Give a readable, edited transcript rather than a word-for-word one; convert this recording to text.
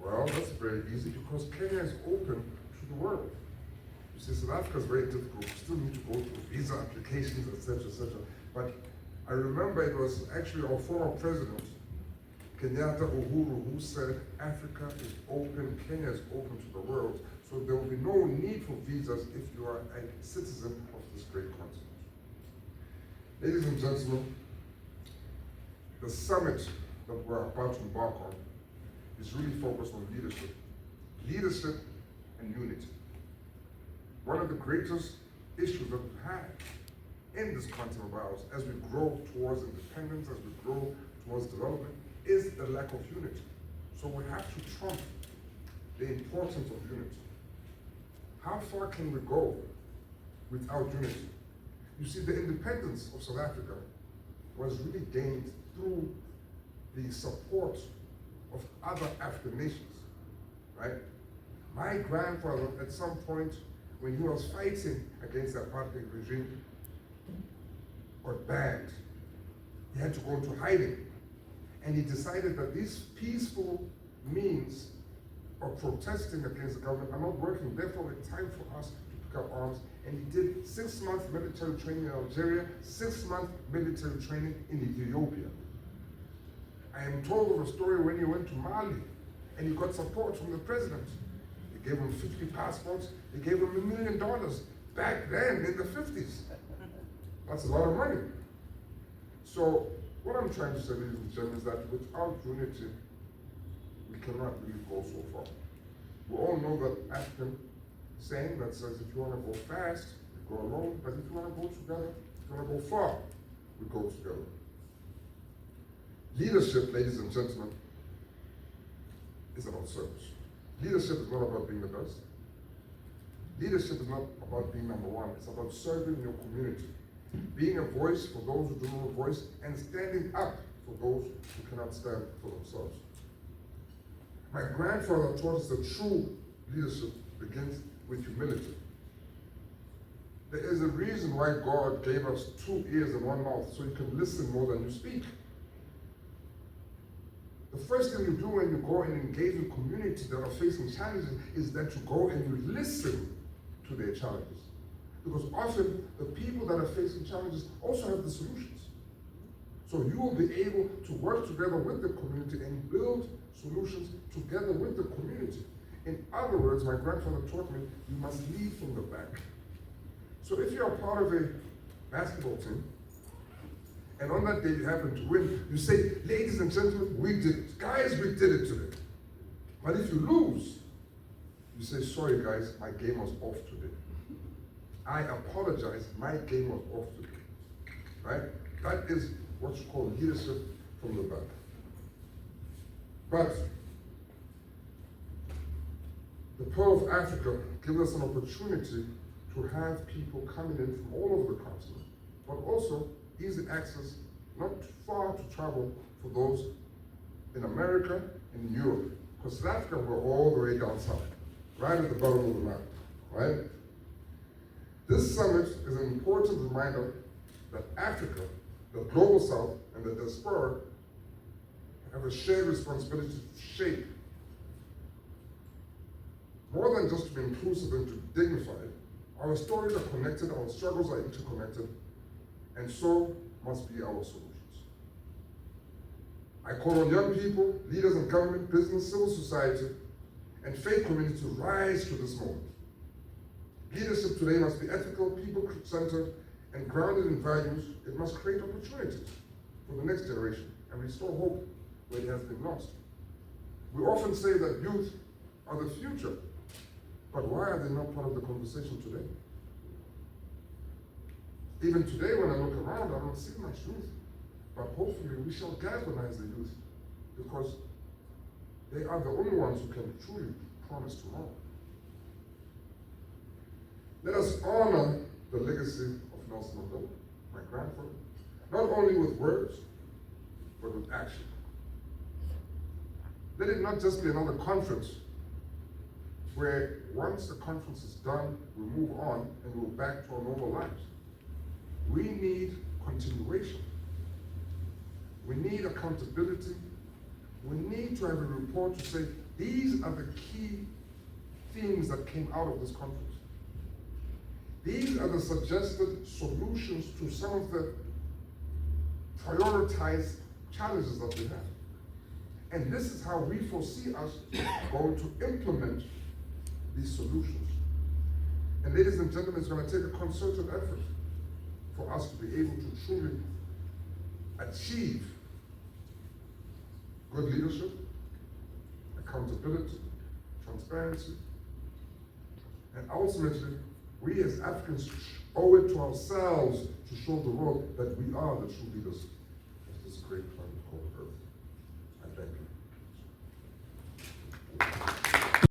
Well, that's very easy because Kenya is open to the world. You see, South Africa is very difficult. You still need to go through visa applications, etc., etc. But I remember it was actually our former president, Kenyatta Uhuru, who said Africa is open, Kenya is open to the world, so there will be no need for visas if you are a citizen of this great continent. Ladies and gentlemen, the summit that we're about to embark on is really focused on leadership and unity. One of the greatest issues that we have in this continent of ours as we grow towards independence, as we grow towards development, is the lack of unity. So we have to trump the importance of unity. How far can we go without unity? You see, the independence of South Africa was really gained through the support of other African nations, right? My grandfather, at some point, when he was fighting against the apartheid regime, got banned. He had to go into hiding. And he decided that these peaceful means of protesting against the government are not working. Therefore, it's time for us to pick up arms. And he did 6 months military training in Algeria, 6 months military training in Ethiopia. I am told of a story when he went to Mali and he got support from the president. They gave him 50 passports, they gave him $1 million back then in the 50s. That's a lot of money. So what I'm trying to say, ladies and gentlemen, is that without unity, we cannot really go so far. We all know that African saying that says if you want to go fast, you go alone, but if you want to go together, if you want to go far, we go together. Leadership, ladies and gentlemen, is about service. Leadership is not about being the best. Leadership is not about being number one. It's about serving your community, being a voice for those who do not have a voice, and standing up for those who cannot stand for themselves. My grandfather taught us that true leadership begins with humility. There is a reason why God gave us 2 ears and 1 mouth, so you can listen more than you speak. The first thing you do when you go and engage with communities that are facing challenges is that you go and you listen to their challenges. Because often the people that are facing challenges also have the solutions. So you will be able to work together with the community and build solutions together with the community. In other words, my grandfather taught me, you must lead from the back. So if you're a part of a basketball team, and on that day you happen to win, you say, ladies and gentlemen, we did it. Guys, we did it today. But if you lose, you say, sorry guys, my game was off today. I apologize, my game was off today. Right? That is what you call leadership from the back. But the Pearl of Africa gives us an opportunity to have people coming in from all over the continent, but also easy access, not far to travel for those in America and in Europe. Because South Africa, we're all the way down south, right at the bottom of the map, right? This summit is an important reminder that Africa, the global south, and the diaspora have a shared responsibility to shape, more than just to be inclusive and to be dignified. Our stories are connected, our struggles are interconnected, and so must be our solutions. I call on young people, leaders in government, business, civil society, and faith community to rise to this moment. Leadership today must be ethical, people-centered, and grounded in values. It must create opportunities for the next generation and restore hope where it has been lost. We often say that youth are the future, but why are they not part of the conversation today? Even today, when I look around, I don't see much youth. But hopefully, we shall galvanize the youth because they are the only ones who can truly promise tomorrow. Let us honor the legacy of Nelson Mandela, my grandfather, not only with words, but with action. Let it not just be another conference where once the conference is done, we move on and we're back to our normal lives. We need continuation. We need accountability. We need to have a report to say, these are the key things that came out of this conference. These are the suggested solutions to some of the prioritized challenges that we have. And this is how we foresee us going to implement these solutions. And ladies and gentlemen, it's going to take a concerted effort for us to be able to truly achieve good leadership, accountability, transparency, and ultimately, we as Africans owe it to ourselves to show the world that we are the true leaders of this great planet called